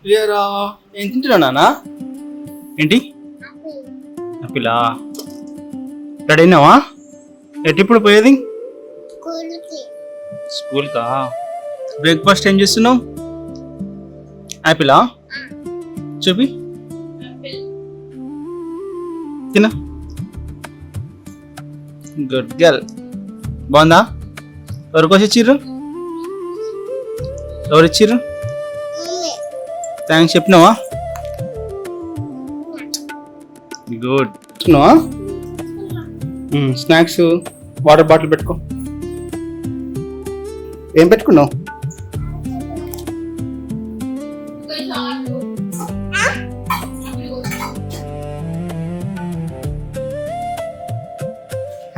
క్లియరా? ఏం తింటున్నా నాన్న? ఏంటి ఆపిలా? రెడీ అయినావా? ఎప్పుడు పోయేది? స్కూల్కా? బ్రేక్ఫాస్ట్ ఏం చేస్తున్నావు? ఆపిలా చూపి, తిన. Good girl. బాగుందా? ఎవరికోసం ఇచ్చిర్రు? ఎవరు ఇచ్చిర్రు? థ్యాంక్స్ చెప్పినావా? గుడ్. స్నాక్స్, వాటర్ బాటిల్ పెట్టుకో. ఏం పెట్టుకున్నావు?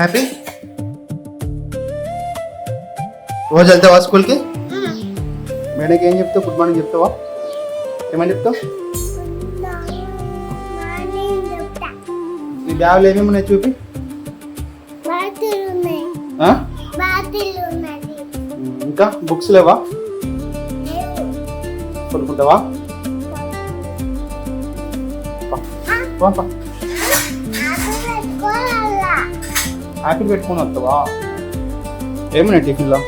హ్యాపీ? రోజు వెళ్తావా స్కూల్కి? మేడంకి ఏం చెప్తావు? గుడ్ మార్నింగ్ చెప్తావా? ఏమని చెప్తావు? నీ బ్యాగులు ఏమేమి ఉన్నాయి చూపి. ఇంకా బుక్స్ లేవా? కొనుక్కుంటావా? ఆపిల్ పెట్టుకొని వస్తావా? ఏమున్నాయి టిఫిన్లో?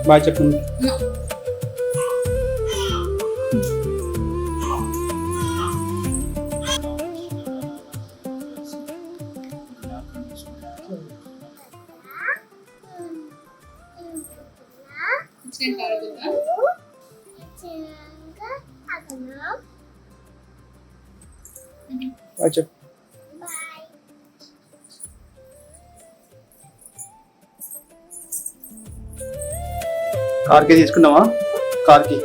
బాయ్ చెప్పండి. బాయ్ చెప్పు. కార్కి తీసుకున్నావా? కార్కి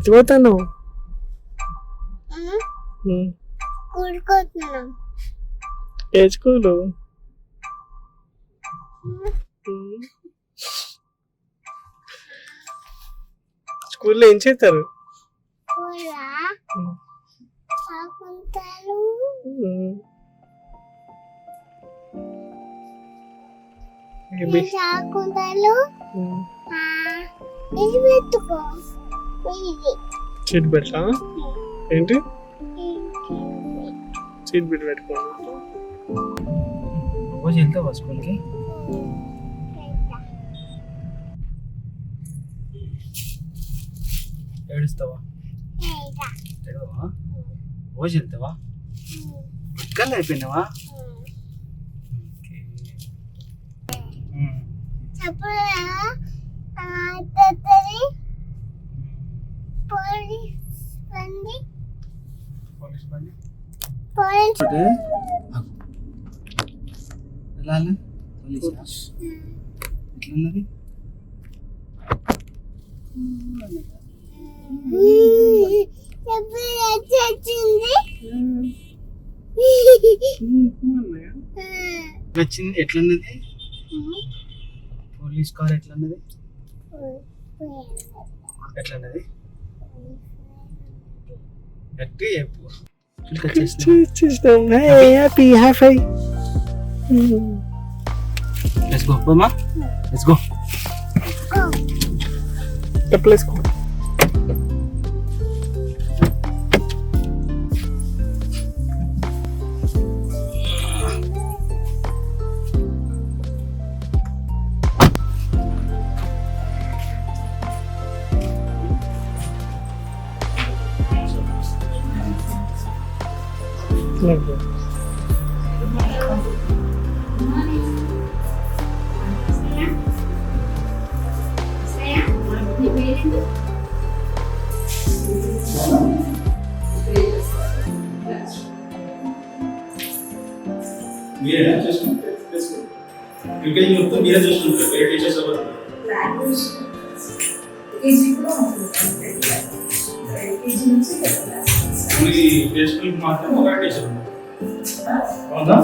పోతాను. ఏ స్కూలు? స్కూల్లో ఏం చేస్తారు? సీట్ బెల్టా? ఏంటి సీట్ బెల్ట్ పెట్టుకోండి. రోజు వెళ్తావా స్కూల్కి? ఏడుస్తావా? ఏడవా? రోజు వెళ్తావా? గుడ్కల్ అయిపోయినావా? ఎట్లున్నది? నచ్చింది? ఎట్లున్నది? పోలీస్ కార్ ఎట్లున్నది? ఎట్లున్నది? గట్టి చెప్పు. Happy happy. Let's go, Mama. Let's go. Let's go. Let's go. మీరేనా చూసుకుంటే యూకేజీ మొత్తం మీరే చూసుకుంటారు, వేరే టీచర్స్ ఎవరు? మీ ప్లే స్కూల్కి మాత్రం ఒక టీచర్ ఉన్నారు. అవునా?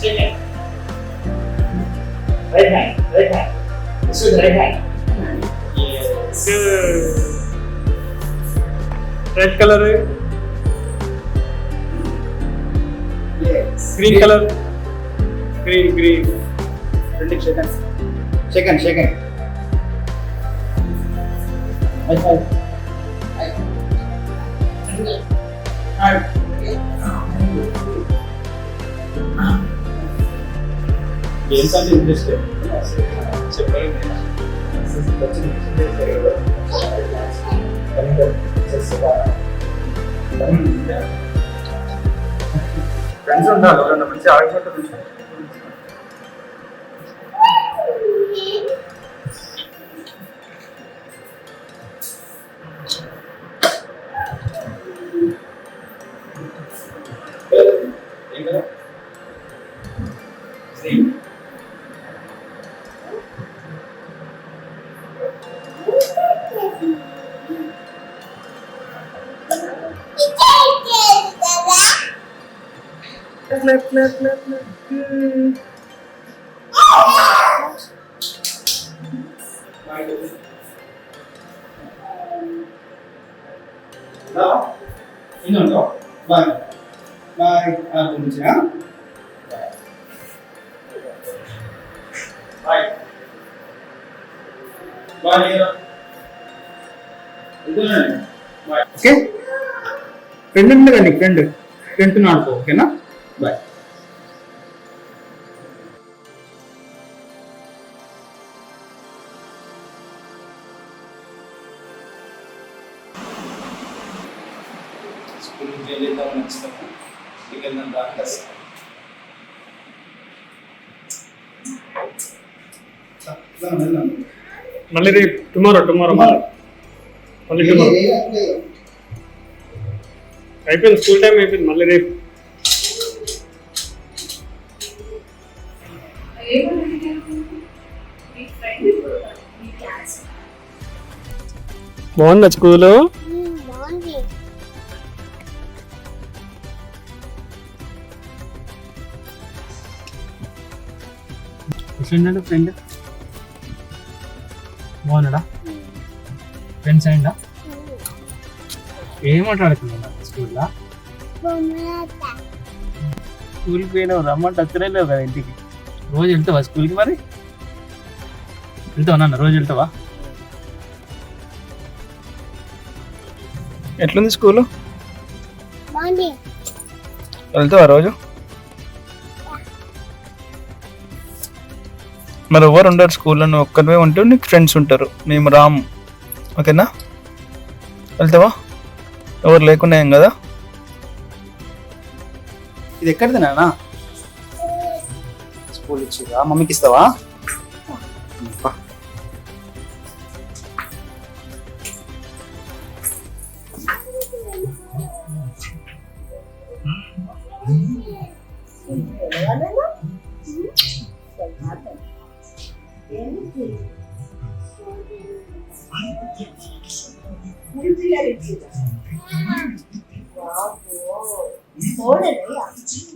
Second. Right hand, right hand. This is right hand. Yes. Red colour, Yes. Green colour, green second Right hand. Hard. Yes, I'm interested. Friends ఉండాలి ఎవరన్నా మంచి ఆగిపోతుంది. ಇನ್ನೊಂದು ಬಾಯ್ ಬಾಯ್ ಮುಂಚೆ ಬಾಯ್ ಬಾಯ್ ಇದು ಬಾಯ್ ఓకే ఫ్రెండ్ ఉంది కదా నీకు ఫ్రెండ్ ఆడుకో ఓకేనా బాయ్. స్కూల్ నుంచి వెళ్తామని వచ్చినప్పుడు ఇంటికి వెళ్దాం డాక్టర్స్ మళ్ళీ రేపు టుమారో మళ్ళీ టుమారో అయిపోయింది, స్కూల్ టైం అయిపోయింది, మళ్ళీ రేపు. బాగుందా స్కూలు? బాగుంది. ఫ్రెండ్ బాగున్నాడా? ఫ్రెండ్స్ అయిందా? ఏం మాట్లాడుతున్నా స్కూల్లో? బొమ్మలాట. స్కూల్కి పోయినావు, రమ్మంటే అక్కడలేవు కదా ఇంటికి. రోజు వెళ్తావా స్కూల్కి? మరి వెళ్తావా నాన్న? రోజు వెళ్తావా? ఎట్లుంది స్కూలు? బాగుంది. వెళ్తావా రోజు? మరి ఎవరు ఉండరు స్కూల్లో, నువ్వు ఒక్కరివే ఉంటూ నీకు ఫ్రెండ్స్ ఉంటారు, మేము రాము ఓకేనా? వెళ్తావా? ఎవరు లేకుండా ఏం కదా? ఇది ఎక్కడిది నాన్న? స్కూల్ ఇచ్చిరా, మమ్మీకి ఇస్తావా? Wow.